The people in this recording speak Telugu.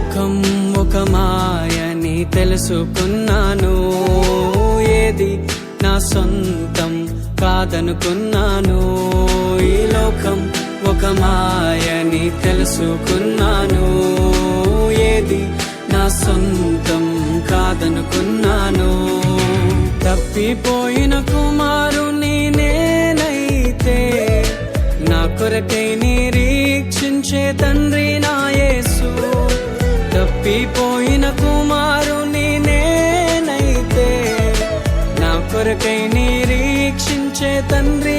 లోకం ఒక మాయని తెలుసుకున్నాను, ఏది నా సొంతం కాదనుకున్నాను. ఈ లోకం ఒక మాయని తెలుసుకున్నాను, ఏది నా సొంతం కాదనుకున్నాను. తప్పిపోయిన కుమారుని నేనైతే, నా కొరకై నిరీక్షించే తండ్రి నా యేసు. తప్పిపోయిన కుమారుని నేనైతే, నా కొరకై నిరీక్షించే తండ్రి